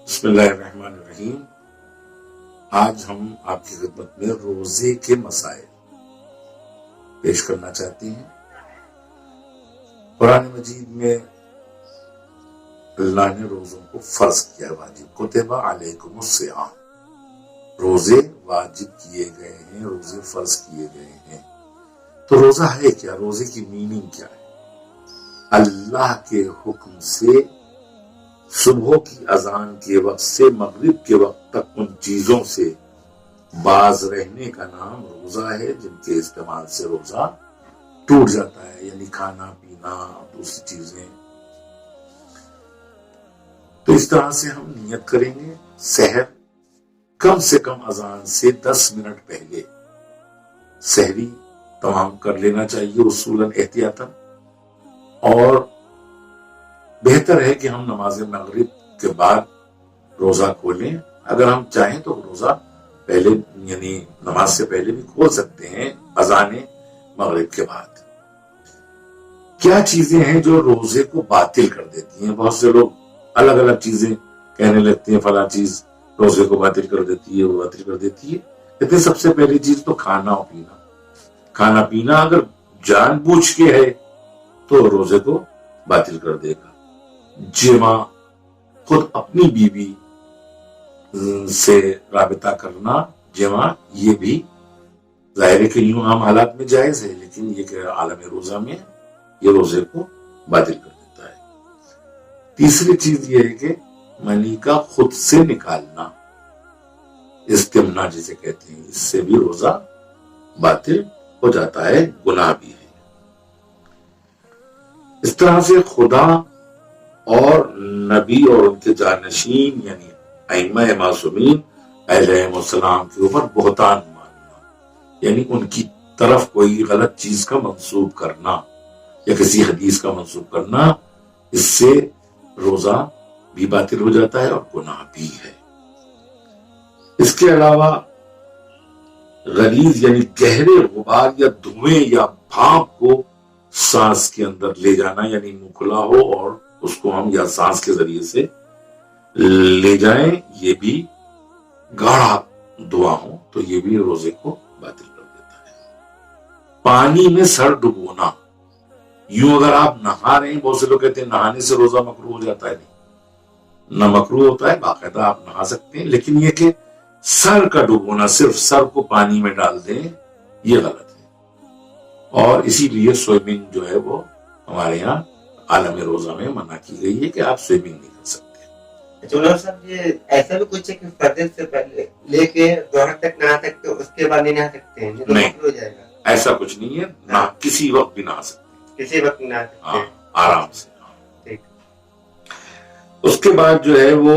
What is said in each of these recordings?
بسم اللہ الرحمن الرحیم۔ آج ہم آپ کی خدمت میں روزے کے مسائل پیش کرنا چاہتے ہیں۔ قرآن مجید میں اللہ نے روزوں کو فرض کیا، واجب کتب علیکم الصیام، روزے واجب کیے گئے ہیں، روزے فرض کیے گئے ہیں۔ تو روزہ ہے کیا؟ روزے کی میننگ کیا ہے؟ اللہ کے حکم سے صبح کی اذان کے وقت سے مغرب کے وقت تک ان چیزوں سے باز رہنے کا نام روزہ ہے جن کے استعمال سے روزہ ٹوٹ جاتا ہے، یعنی کھانا پینا، دوسری چیزیں۔ تو اس طرح سے ہم نیت کریں گے، سحر کم سے کم اذان سے 10 منٹ پہلے سحری تمام کر لینا چاہیے اصولاً احتیاطاً، اور بہتر ہے کہ ہم نماز مغرب کے بعد روزہ کھولیں۔ اگر ہم چاہیں تو روزہ پہلے یعنی نماز سے پہلے بھی کھول سکتے ہیں اذان مغرب کے بعد۔ کیا چیزیں ہیں جو روزے کو باطل کر دیتی ہیں؟ بہت سے لوگ الگ الگ چیزیں کہنے لگتے ہیں، فلاں چیز روزے کو باطل کر دیتی ہے، وہ باطل کر دیتی ہے۔ کہتے ہیں سب سے پہلی چیز تو کھانا اور پینا۔ کھانا پینا اگر جان بوجھ کے ہے تو روزے کو باطل کر دے گا۔ جمع، خود اپنی بیوی سے رابطہ کرنا، جمع، یہ بھی ظاہر ہے کہ یوں عام حالات میں جائز ہے، لیکن یہ کہ عالم روزہ میں یہ روزے کو باطل کر دیتا ہے۔ تیسری چیز یہ ہے کہ منی کا خود سے نکالنا، استمنا جسے کہتے ہیں، اس سے بھی روزہ باطل ہو جاتا ہے، گناہ بھی ہے۔ اس طرح سے خدا اور نبی اور ان کے جانشین یعنی ائمہ معصومین علیہ السلام کے اوپر بہتان ماننا، یعنی ان کی طرف کوئی غلط چیز کا منسوب کرنا یا کسی حدیث کا منسوب کرنا، اس سے روزہ بھی باطل ہو جاتا ہے اور گناہ بھی ہے۔ اس کے علاوہ غلیظ یعنی گہرے غبار یا دھوئیں یا بھاپ کو سانس کے اندر لے جانا، یعنی منہ کھلا ہو اور اس کو ہم یا سانس کے ذریعے سے لے جائیں، یہ بھی گاڑھا دعا ہو تو یہ بھی روزے کو باطل کر دیتا ہے۔ پانی میں سر ڈبونا، یوں اگر آپ نہا رہے ہیں، بہت سے لوگ کہتے ہیں نہانے سے روزہ مکروہ ہو جاتا ہے، نہیں، نہ مکروہ ہوتا ہے، باقاعدہ آپ نہا سکتے ہیں، لیکن یہ کہ سر کا ڈبونا، صرف سر کو پانی میں ڈال دیں، یہ غلط ہے۔ اور اسی لیے سوئمنگ جو ہے وہ ہمارے یہاں عالم روزہ میں منع کی گئی ہے کہ آپ سوئمنگ نہیں کر سکتے۔ چولہا صاحب، یہ ایسا بھی کچھ ہے کہ فجر سے پہلے لے کے ظہر تک نہا سکتے، اس کے بعد نہیں نہا سکتے ہیں؟ نہیں، ہو جائے گا، ایسا کچھ نہیں ہے، نہ کسی وقت بھی نہا سکتے، کسی وقت نہا سکتے، آرام سے۔ ٹھیک۔ اس کے بعد جو ہے وہ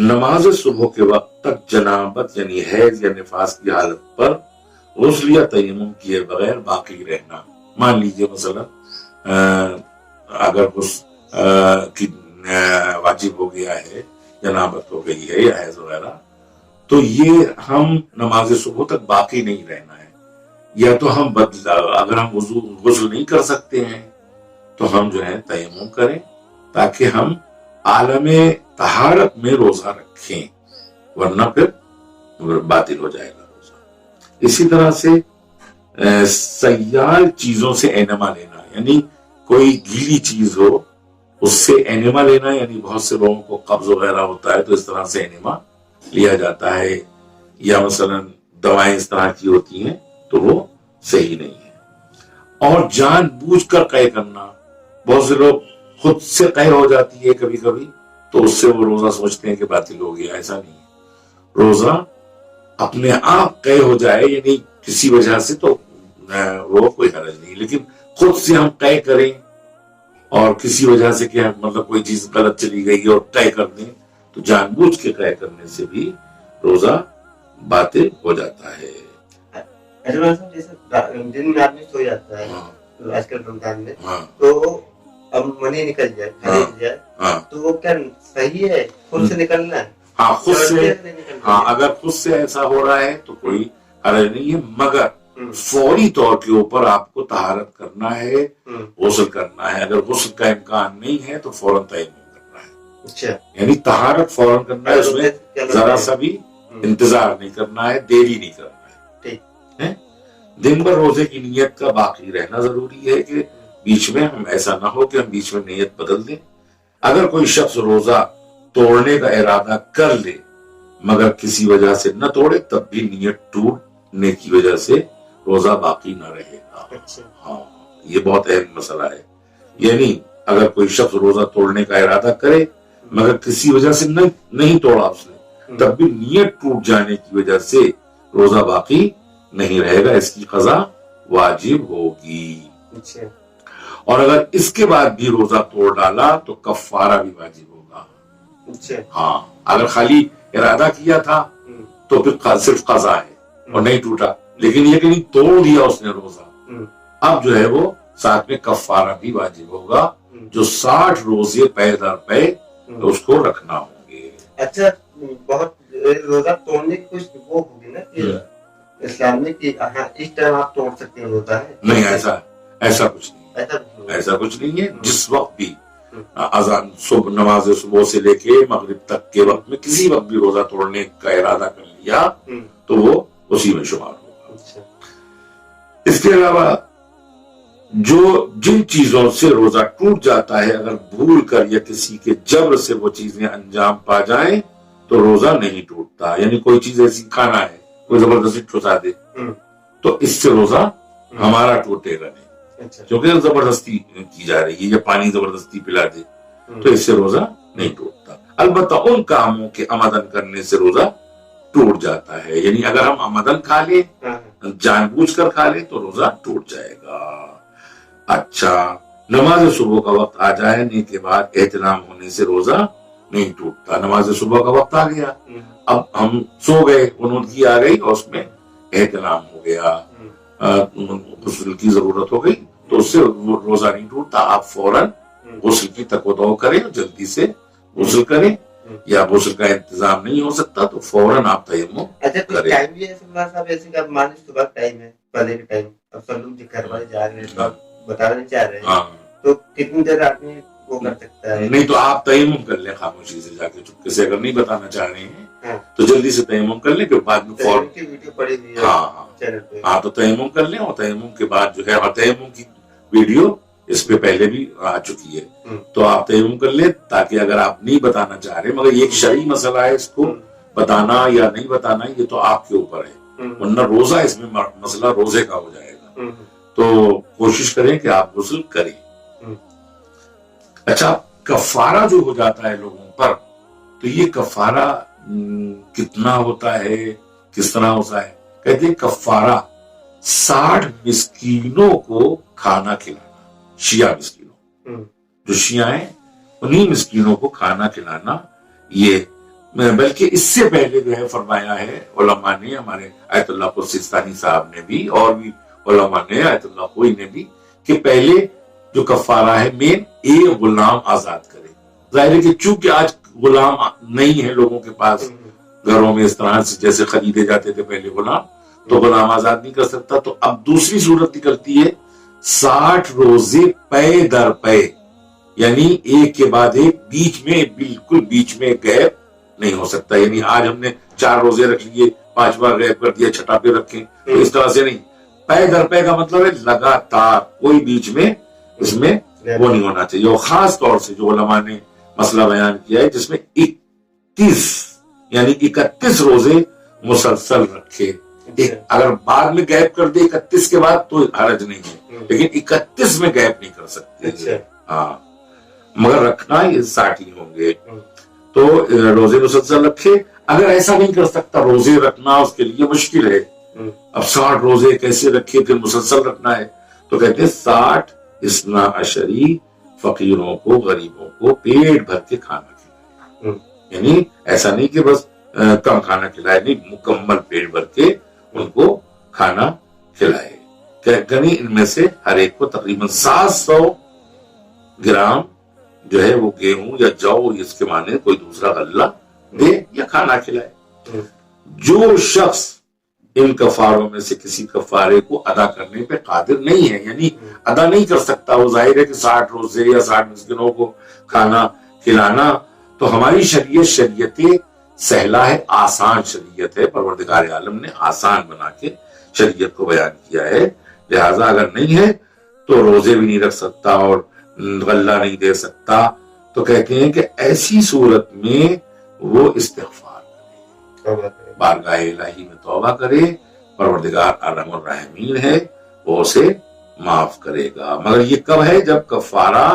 نماز صبح کے وقت تک جنابت یعنی حیض یا نفاس کی حالت پر غسل یا تیمم کیے بغیر باقی رہنا۔ مان لیجئے مثلا اگر کی واجب ہو گیا ہے، جنابت ہو گئی ہے یا حیض وغیرہ، تو یہ ہم نماز صبح تک باقی نہیں رہنا ہے، یا تو ہم اگر ہم غسل نہیں کر سکتے ہیں تو ہم جو ہے تیمم کریں تاکہ ہم عالم طہارت میں روزہ رکھیں، ورنہ پھر باطل ہو جائے گا روزہ۔ اسی طرح سے سیال چیزوں سے اینما لینا، یعنی کوئی گیلی چیز ہو اس سے اینما لینا، یعنی بہت سے لوگوں کو قبض وغیرہ ہوتا ہے تو اس طرح سے اینما لیا جاتا ہے، یا مثلا دوائیں اس طرح کی ہوتی ہیں تو وہ صحیح نہیں ہے۔ اور جان بوجھ کر قے کرنا، بہت سے لوگ خود سے قے ہو جاتی ہے کبھی کبھی تو اس سے وہ روزہ سمجھتے ہیں کہ باطل ہو گیا، ایسا نہیں ہے۔ روزہ اپنے آپ قے ہو جائے یعنی کسی وجہ سے تو وہ کوئی حرج نہیں، لیکن خود سے ہم قے کریں اور کسی وجہ سے کہ مطلب کوئی چیز غلط چلی گئی اور قے کر دیں تو جان بوجھ کے قے کرنے سے بھی روزہ باطل ہو جاتا ہے۔ جیسے دن میں آدمی سو جاتا ہے آج کل رمضان میں، تو اب منی نکل جائے تو وہ کیا صحیح ہے خود سے نکلنا ہے؟ ہاں، خود سے، ہاں، اگر خود سے ایسا ہو رہا ہے تو کوئی حرج نہیں ہے، مگر فوری طور کے اوپر آپ کو طہارت کرنا ہے، غسل کرنا ہے۔ اگر غسل کا امکان نہیں ہے تو فوراً تیمم کرنا ہے۔ اچھا، یعنی طہارت فوراً کرنا ہے، اس میں ذرا سا بھی انتظار نہیں کرنا ہے، دیری نہیں کرنا ہے. ٹھیک. دن بھر روزے کی نیت کا باقی رہنا ضروری ہے کہ بیچ میں ہم ایسا نہ ہو کہ ہم بیچ میں نیت بدل دیں. اگر کوئی شخص روزہ توڑنے کا ارادہ کر لے مگر کسی وجہ سے نہ توڑے تب بھی نیت ٹوٹنے کی وجہ سے روزہ باقی نہ رہے گا. ہاں، یہ بہت اہم مسئلہ ہے. یعنی اگر کوئی شخص روزہ توڑنے کا ارادہ کرے مگر کسی وجہ سے نہیں توڑا اس نے تب بھی نیت ٹوٹ جانے کی وجہ سے روزہ باقی نہیں رہے گا، اس کی قضا واجب ہوگی. اور اگر اس کے بعد بھی روزہ توڑ ڈالا تو کفارہ بھی واجب ہوگا. ہاں، اگر خالی ارادہ کیا تھا تو پھر صرف قضا ہے اور نہیں ٹوٹا، لیکن یہ کہ نہیں توڑ دیا اس نے روزہ، اب جو ہے وہ ساتھ میں کفارہ بھی واجب ہوگا جو 60 روزے پے در پے اس کو رکھنا ہوں گے. اچھا، بہت روزہ توڑنے کی کچھ وہ ہوگی نا کہ اسلام میں کہ اس ٹائم آپ توڑ سکتے ہیں روزہ ہے؟ نہیں، ایسا کچھ نہیں، ایسا کچھ نہیں ہے. جس وقت بھی اذان صبح نماز صبح سے لے کے مغرب تک کے وقت میں کسی وقت بھی روزہ توڑنے کا ارادہ کر لیا تو وہ اسی میں شمار ہوگا. اس کے علاوہ جن چیزوں سے روزہ ٹوٹ جاتا ہے اگر بھول کر یا کسی کے جبر سے وہ چیزیں انجام پا جائیں تو روزہ نہیں ٹوٹتا. یعنی کوئی چیز ایسی کھانا ہے کوئی زبردستی ٹھسا دے تو اس سے روزہ ہمارا ٹوٹے گا نہیں، کیونکہ زبردستی کی جا رہی ہے، یا پانی زبردستی پلا دے تو اس سے روزہ نہیں ٹوٹتا. البتہ ان کاموں کے عمدن کرنے سے روزہ ٹوٹ جاتا ہے. یعنی اگر ہم عمدن کھا لیں، جان بوجھ کر کھا لیں تو روزہ ٹوٹ جائے گا. اچھا، نماز صبح کا وقت آ جانے کے بعد احتلام ہونے سے روزہ نہیں ٹوٹتا. نماز صبح کا وقت آ گیا، اب ہم سو گئے، انہوں کی آ گئی اور اس میں احتلام ہو گیا، غسل کی ضرورت ہو گئی تو اس سے روزہ نہیں ٹوٹتا. آپ فوراً غسل کی تقویٰ کریں، جلدی سے غسل کریں، یا غسل کا انتظام نہیں ہو سکتا تو فوراً آپ تیمم کریں. ٹائم بھی ایسے کہ مان لیجیے صبح ٹائم ہے، پہلے بھی ٹائم، اب سب لوگ گھر والے جا رہے ہیں، بتانا نہیں چاہ رہے ہیں تو کتنی دیر آدمی وہ کر سکتا ہے؟ نہیں تو آپ تیمم کر لیں خاموشی سے جا کے، چپکے سے. اگر نہیں بتانا چاہ رہے ہیں تو جلدی سے تیمم کر لیں کہ بعد میں فوراً ویڈیو پڑی ہوئی ہے ہاں تو تیمم کر لیں. اور تیمم کے بعد جو ہے، اور تیمم کی ویڈیو اس پہ پہلے بھی آ چکی ہے تو آپ تیمم کر لیں تاکہ اگر آپ نہیں بتانا چاہ رہے مگر یہ ایک شرعی مسئلہ ہے، اس کو بتانا یا نہیں بتانا یہ تو آپ کے اوپر ہے، ورنہ روزہ اس میں مسئلہ روزے کا ہو جائے گا. تو کوشش کریں کہ آپ غسل کریں. اچھا، کفارہ جو ہو جاتا ہے لوگوں پر تو یہ کفارہ کتنا ہوتا ہے، کس طرح ہوتا ہے؟ کہتے ہیں کفارہ 60 مسکینوں کو کھانا کھلانا. شیعہ مسکینوں، جو شیعہ ہیں انہی مسکینوں کو کھانا کھلانا. یہ بلکہ اس سے پہلے جو ہے فرمایا ہے علماء نے، ہمارے آیت اللہ قدس سستانی صاحب نے بھی اور بھی علماء نے، آیت اللہ خوئی نے بھی، کہ پہلے جو کفارہ ہے مین ایک غلام آزاد کرے. ظاہر ہے کہ چونکہ آج غلام نہیں ہے لوگوں کے پاس گھروں میں اس طرح سے جیسے خریدے جاتے تھے پہلے غلام، تو غلام آزاد نہیں کر سکتا. تو اب دوسری صورت نکلتی ہے 60 روزے پے در پے، یعنی ایک کے بعد ایک، بیچ میں بالکل بیچ میں گیپ نہیں ہو سکتا. یعنی آج ہم نے 4 روزے رکھ لیے، 5 بار گیپ کر دیا، چھٹا پہ رکھیں، تو اس طرح سے نہیں. پے در پے کا مطلب ہے لگاتار، کوئی بیچ میں اس میں وہ نہیں ہونا چاہیے. اور خاص طور سے جو علماء نے مسئلہ بیان کیا ہے جس میں 31 روزے مسلسل رکھے. اگر بعد میں گیپ کر دے 31 کے بعد تو حرج نہیں ہے، لیکن 31 میں گیپ نہیں کر سکتے. ہاں، مگر رکھنا یہ 60 ہی ہوں گے. تو روزے مسلسل رکھے. اگر ایسا نہیں کر سکتا، روزے رکھنا اس کے لیے مشکل ہے، اب 60 روزے کیسے رکھے پھر مسلسل رکھنا ہے، تو کہتے ہیں 60 اسنا عشری فقیروں کو، غریبوں کو پیٹ بھر کے کھانا کھلائے. یعنی ایسا نہیں کہ بس کم کھانا کھلائے، نہیں، مکمل پیٹ بھر کے ان کو کھانا کھلائے. یعنی ان میں سے ہر ایک کو تقریباً 700 گرام جو ہے وہ گیہوں یا جو، اس کے معنی کوئی دوسرا غلہ دے یا کھانا کھلائے. جو شخص ان کفاروں میں سے کسی کفارے کو ادا کرنے پہ قادر نہیں ہے، یعنی ادا نہیں کر سکتا، وہ ظاہر ہے کہ 60 روزے یا 60 مسکینوں کو کھانا کھلانا تو ہماری شریعت سہلا ہے، آسان شریعت ہے، پروردگار عالم نے آسان بنا کے شریعت کو بیان کیا ہے. لہٰذا اگر نہیں ہے تو روزے بھی نہیں رکھ سکتا اور غلہ نہیں دے سکتا. تو کہتے ہیں کہ ایسی صورت میں وہ استغفار کرے، بارگاہ الہی میں توبہ کرے، پروردگار ارحم الراحمین ہے، وہ اسے معاف کرے گا. مگر یہ کب ہے؟ جب کفارہ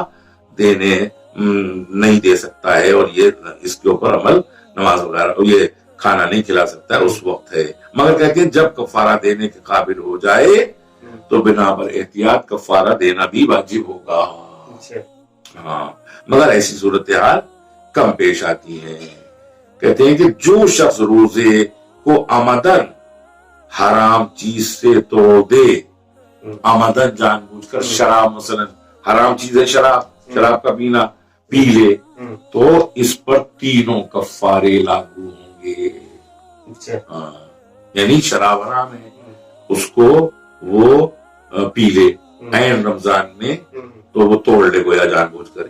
دینے نہیں دے سکتا ہے اور یہ اس کے اوپر عمل نماز وغیرہ یہ کھانا نہیں کھلا سکتا ہے، اس وقت ہے. مگر کہتے ہیں جب کفارہ دینے کے قابل ہو جائے تو بنا پر احتیاط کفارہ دینا بھی واجب ہوگا. ہاں، مگر ایسی صورتحال کم پیش آتی ہے. کہتے ہیں کہ جو شخص روزے کو آمدن حرام چیز سے توڑ دے، آمدن جان بوجھ کر، شراب مثلا حرام چیز ہے، شراب کا پینا پی لے، تو اس پر تینوں کفارے لاگو ہوں گے. ہاں، یعنی شراب حرام ہے، اس کو وہ پی لے عین رمضان میں تو وہ توڑ لے گویا جان بوجھ کر،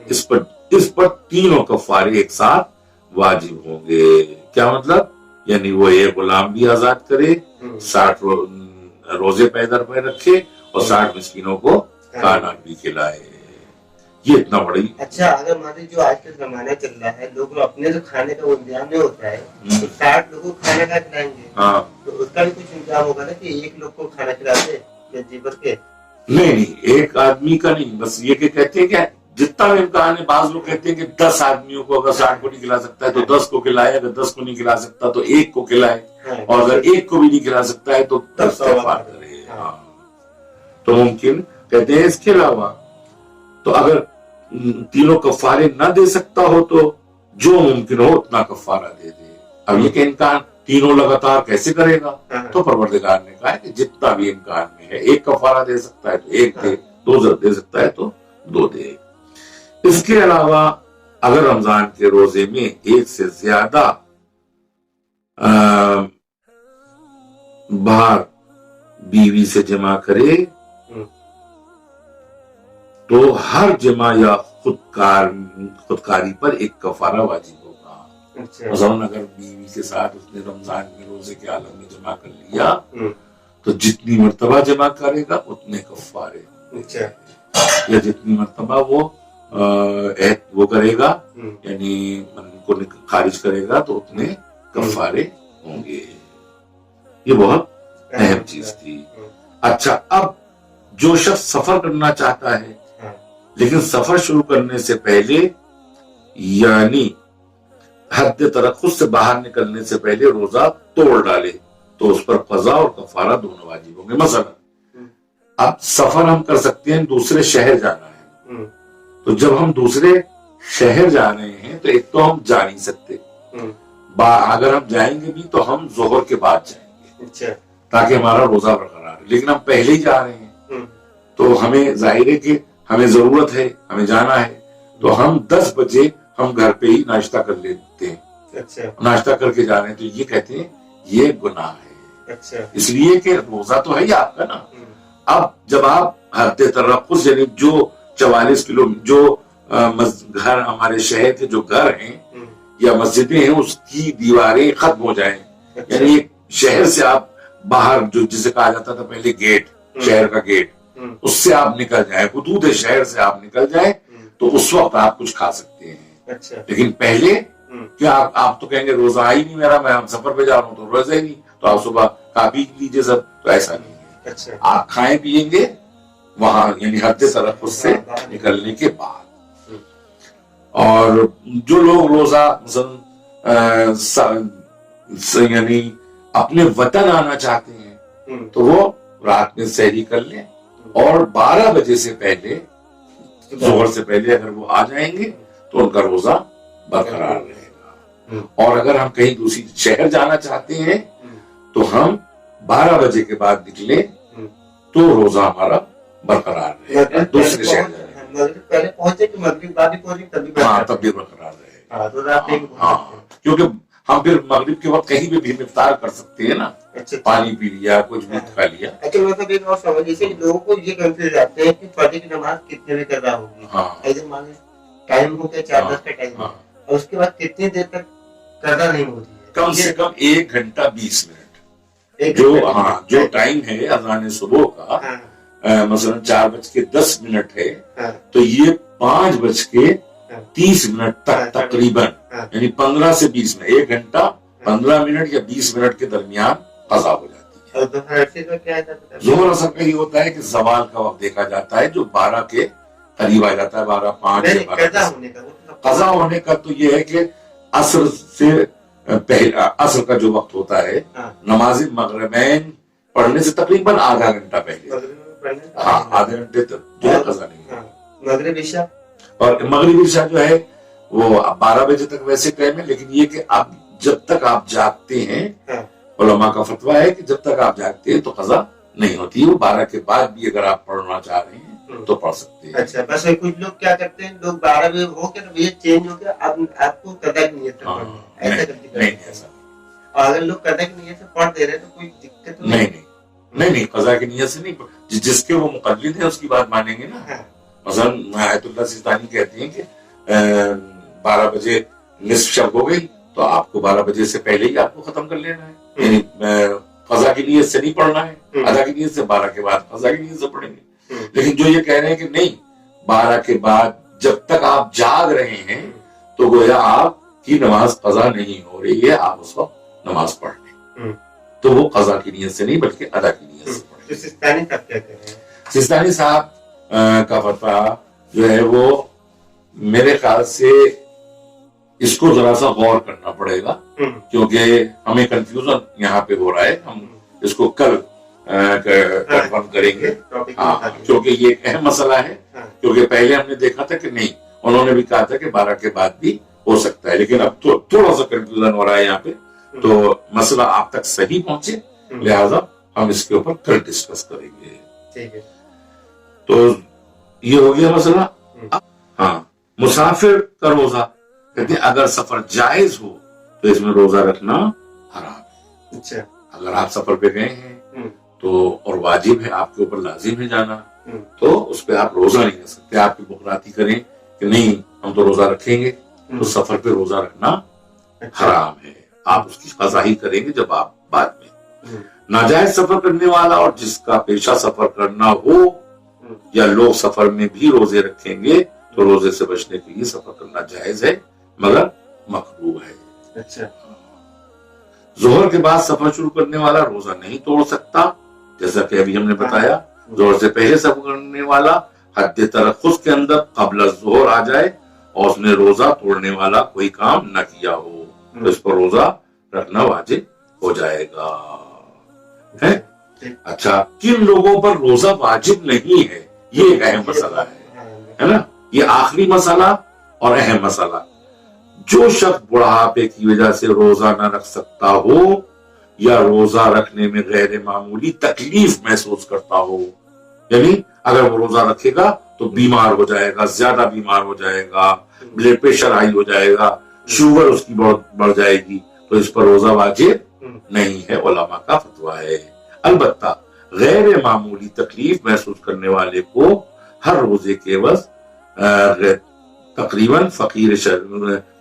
اس پر تینوں کفارے ایک ساتھ واجب ہوں گے. کیا مطلب؟ یعنی وہ ایک غلام بھی آزاد کرے، 60 روزے پیدر پہ رکھے اور 60 مسکینوں کو کھانا بھی کھلائے. یہ اتنا بڑی. اچھا، اگر مان جو آج کل زمانہ چل رہا ہے، لوگ اپنے سے کھانے کا انتظام نہیں ہوتا ہے تو 60 لوگوں کو کھانا کھا کھلائیں گے. ہاں، تو اس کا بھی کچھ انتظام ہوگا نا کہ ایک لوگ کو کھانا کھلاتے یا جی بھر کے؟ نہیں، ایک آدمی کا نہیں، بس یہ کہ کہتے ہیں کہ جتنا بھی امکان ہے. بعض لوگ کہتے ہیں کہ 10 آدمیوں کو اگر 60 کو نہیں کھلا سکتا ہے تو 10 کو کھلائے، اگر 10 کو نہیں کھلا سکتا تو 1 کو کھلائے، اور اگر 1 کو بھی نہیں کھلا سکتا ہے تو استغفار کرے. ہاں، تو ممکن. کہتے ہیں اس کے علاوہ تو اگر تینوں کفارے نہ دے سکتا ہو تو جو ممکن ہو اتنا کفارہ دے دے. اب یہ کہ امکان تینوں لگاتار کیسے کرے گا؟ تو پروردگار نے کہا کہ جتنا بھی امکان میں ہے، 1 کفارہ دے سکتا ہے تو 1 دے، 2 دے سکتا ہے تو 2 دے. اس کے علاوہ اگر رمضان کے روزے میں 1 سے زیادہ بار بیوی سے جمع کرے تو ہر جمع یا خودکاری پر 1 کفارہ واجب ہوگا. مثلا اگر بیوی کے ساتھ اس نے رمضان میں روزے کے عالم میں جمع کر لیا تو جتنی مرتبہ جمع کرے گا اتنے کفارے، یا جتنی مرتبہ وہ کرے گا یعنی ان کو خارج کرے گا تو اتنے کفارے ہوں گے. یہ بہت اہم چیز تھی. اچھا، اب جو شخص سفر کرنا چاہتا ہے لیکن سفر شروع کرنے سے پہلے یعنی حد ترخص سے باہر نکلنے سے پہلے روزہ توڑ ڈالے تو اس پر قضا اور کفارہ دونوں واجب ہوں گے. مثلا اب سفر ہم کر سکتے ہیں، دوسرے شہر جانا ہے، تو جب ہم دوسرے شہر جا رہے ہیں تو ایک تو ہم جا نہیں سکتے، اگر ہم جائیں گے بھی تو ہم ظہر کے بعد جائیں گے تاکہ ہمارا روزہ برقرار ہے. لیکن ہم پہلے ہی جا رہے ہیں تو ہمیں ظاہر ہے کہ ہمیں ضرورت ہے، ہمیں جانا ہے، تو ہم 10 بجے ہم گھر پہ ہی ناشتہ کر لیتے ہیں. ناشتہ کر کے جا رہے ہیں تو یہ کہتے ہیں یہ گناہ ہے. اس لیے کہ روزہ تو ہے ہی آپ کا نا. اب جب آپ حد ترخص یعنی جو 44 کلو جو گھر ہمارے شہر کے جو گھر ہیں یا مسجدیں ہیں اس کی دیواریں ختم ہو جائیں، یعنی ایک شہر سے آپ باہر جو جسے کہا جاتا تھا پہلے گیٹ، شہر کا گیٹ، اس سے آپ نکل جائیں، حدود شہر سے آپ نکل جائیں تو اس وقت آپ کچھ کھا سکتے ہیں. لیکن پہلے کیا آپ تو کہیں گے روزہ ہی نہیں میرا، میں سفر پہ جا رہا ہوں تو روزہ ہی نہیں، تو آپ صبح کھا پی لیجیے سب، تو ایسا نہیں ہے. آپ کھائیں پیئیں گے وہاں یعنی حد ترخص سے نکلنے کے بعد. اور جو لوگ روزہ یعنی اپنے وطن آنا چاہتے ہیں تو وہ رات میں سحری کر لیں اور 12 بجے سے پہلے، ظہر سے پہلے اگر وہ آ جائیں گے تو ان کا روزہ برقرار رہے گا. اور اگر ہم کہیں دوسری شہر جانا چاہتے ہیں تو ہم 12 بجے کے بعد نکلیں تو روزہ ہمارا برقرار رہے گا. دوسرے شہر پہلے پہنچے کہ مغرب بعد پہنچے تب بھی برقرار رہے گا. کیونکہ ہم پھر مغرب کے وقت کہیں بھی افطار کر سکتے ہیں نا، پانی پی لیا، کچھ بھی کھا لیا. اچھا، مطلب ایک اور سوال، جیسے لوگوں کو یہ کنفیوز آتے ہیں کہ فجر کی نماز کتنے میں کرنا ہوگی. ٹائم ہو گیا 4:10 کا ٹائم ہے اور اس کے بعد کتنی دیر تک قضا نہیں ہوتی ہے؟ کم سے کم 1 گھنٹہ 20 منٹ جو ٹائم ہے اذان صبح کا، مثلا 4:10 ہے، تو یہ 5:30 تک تقریباً یعنی 15 سے 20 منٹ، 1 گھنٹہ 15 منٹ یا 20 منٹ کے درمیان قضا ہو جاتی ہے۔ اور ظہر اثر کا یہ ہوتا ہے کہ زوال کا وقت دیکھا جاتا ہے جو 12 کے قریب آ جاتا ہے، 12:05 یا 12۔ قضا ہونے کا تو یہ ہے کہ عصر سے عصر کا جو وقت ہوتا ہے نماز مغربین پڑھنے سے تقریباً آدھا گھنٹہ پہلے، آدھے گھنٹے تک جو ہے قضا نہیں ہے۔ مغرب عشاء اور مغرب عشاء جو ہے وہ 12 بجے تک ویسے ٹائم ہے، لیکن یہ کہ اب جب تک آپ جاگتے ہیں، علماء کا فتویٰ ہے کہ جب تک آپ جاگتے ہیں تو قضا نہیں ہوتی، وہ 12 کے بعد بھی اگر آپ پڑھنا چاہ رہے ہیں تو پڑھ سکتے ہیں۔ اچھا، بس کچھ لوگ کیا کرتے ہیں، لوگ 12 بجے ہو کے یہ چینج ہو گیا، اب آپ کو قضا کی نیت سے پڑھنا ہے، ایسا کرتے ہیں۔ اور اگر لوگ قضا کی نیت سے پڑھ دے رہے ہیں تو کوئی دقت نہیں، قضا کی نیت سے نہیں، جس کے وہ مقلد ہیں اس کی بات مانیں گے نا۔ مثلا آیت اللہ سیستانی کہتی ہیں کہ 12 بجے نصف شب ہو گئی تو آپ کو 12 بجے سے پہلے ہی آپ کو ختم کر لینا ہے، یعنی قضا کی نیت سے نہیں پڑھنا ہے، ادا کی نیت سے 12 کے بعد قضا کی نیت سے پڑھیں گے۔ لیکن جو یہ کہہ رہے ہیں کہ نہیں، 12 کے بعد جب تک آپ جاگ رہے ہیں تو گویا آپ کی نماز قضا نہیں ہو رہی ہے، آپ اس وقت نماز پڑھ لیں، تو وہ قضا کی نیت سے نہیں بلکہ ادا کی نیت سے پڑھیں۔ سیستانی صاحب کیا کہہ رہے ہیں؟ سیستانی صاحب کا فتویٰ جو ہے وہ میرے خیال سے اس کو ذرا سا غور کرنا پڑے گا، کیونکہ ہمیں کنفیوژن یہاں پہ ہو رہا ہے، ہم اس کو کل کنفرم کریں گے، کیونکہ یہ ایک اہم مسئلہ ہے، کیونکہ پہلے ہم نے دیکھا تھا کہ نہیں، انہوں نے بھی کہا تھا کہ 12 کے بعد بھی ہو سکتا ہے، لیکن اب تو تھوڑا سا کنفیوژن ہو رہا ہے یہاں پہ، تو مسئلہ آپ تک صحیح پہنچے، لہٰذا ہم اس کے اوپر کل ڈسکس کریں گے۔ تو یہ ہو گیا مسئلہ۔ ہاں، مسافر کا روزہ، کہتے ہیں اگر سفر جائز ہو تو اس میں روزہ رکھنا حرام ہے۔ اگر آپ سفر پہ گئے ہیں تو اور واجب ہے، آپ کے اوپر لازم ہے جانا، تو اس پہ آپ روزہ نہیں رکھ سکتے۔ آپ کی بخراتی کریں کہ نہیں ہم تو روزہ رکھیں گے، تو سفر پہ روزہ رکھنا حرام ہے، آپ اس کی قضا ہی کریں گے جب آپ بعد میں۔ ناجائز سفر کرنے والا اور جس کا پیشہ سفر کرنا ہو یا لوگ سفر میں بھی روزے رکھیں گے تو روزے سے بچنے کے لیے سفر کرنا جائز ہے مگر مکروہ ہے۔ ظہر کے بعد سفر شروع کرنے والا روزہ نہیں توڑ سکتا، جیسا کہ ابھی ہم نے بتایا، ظہر سے پہلے سفر کرنے والا حد ترخص کے اندر قبل ظہر آ جائے اور اس نے روزہ توڑنے والا کوئی کام نہ کیا ہو تو اس پر روزہ رکھنا واجب ہو جائے گا۔ اچھا، کن لوگوں پر روزہ واجب نہیں ہے، یہ ایک اہم مسئلہ ہے نا، یہ آخری مسئلہ اور اہم مسئلہ۔ جو شخص بڑھاپے کی وجہ سے روزہ نہ رکھ سکتا ہو یا روزہ رکھنے میں غیر معمولی تکلیف محسوس کرتا ہو، یعنی اگر وہ روزہ رکھے گا تو بیمار ہو جائے گا، زیادہ بیمار ہو جائے گا، بلڈ پریشر ہائی ہو جائے گا، شوگر اس کی بڑھ جائے گی، تو اس پر روزہ واجب نہیں ہے، علماء کا فتویٰ ہے۔ البتہ غیر معمولی تکلیف محسوس کرنے والے کو ہر روزے کے عوض تقریباً فقیر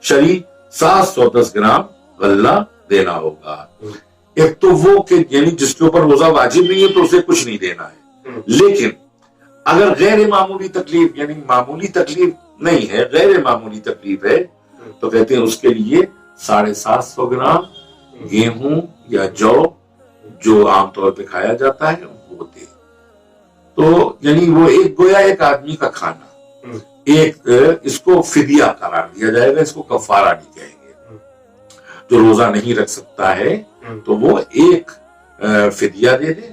شرعی 710 گرام غلہ دینا ہوگا۔ ایک تو وہ کہ یعنی جس کے اوپر روزہ واجب نہیں ہے تو اسے کچھ نہیں دینا ہے، لیکن اگر غیر معمولی تکلیف یعنی معمولی تکلیف نہیں ہے، غیر معمولی تکلیف ہے، تو کہتے ہیں اس کے لیے 750 گرام گیہوں یا جو عام طور پہ کھایا جاتا ہے وہ دے۔ تو یعنی وہ ایک گویا ایک آدمی کا کھانا، ایک اس کو فدیہ قرار دیا جائے گا، اس کو کفارہ نہیں کہیں گے۔ جو روزہ نہیں رکھ سکتا ہے تو وہ ایک فدیہ دے دے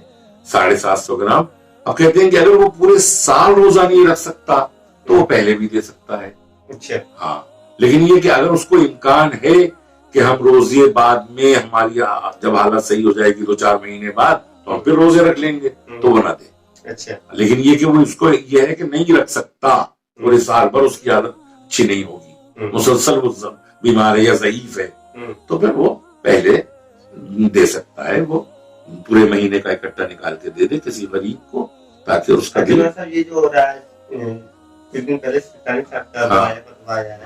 750 گرام۔ اب کہتے ہیں کہ اگر وہ پورے سال روزہ نہیں رکھ سکتا تو وہ پہلے بھی دے سکتا ہے۔ ہاں، لیکن یہ کہ اگر اس کو امکان ہے کہ ہم روزے بعد میں ہماری جب حالت صحیح ہو جائے گی 2-4 مہینے بعد تو ہم پھر روزے رکھ لیں گے تو وہ نہ دے۔ لیکن یہ کہ وہ اس کو یہ ہے کہ نہیں رکھ سکتا، پورے سال بھر اس کی عادت اچھی نہیں ہوگی، مسلسل وہ بیمار ہے یا ضعیف ہے، تو پھر وہ پہلے دے سکتا ہے، وہ پورے مہینے کا اکٹھا نکال کے دے دے کسی غریب کو تاکہ اس کا دل۔ یہ جو ہو رہا ہے کچھ دن پہلے سلطانی صاحب کا آیا ہے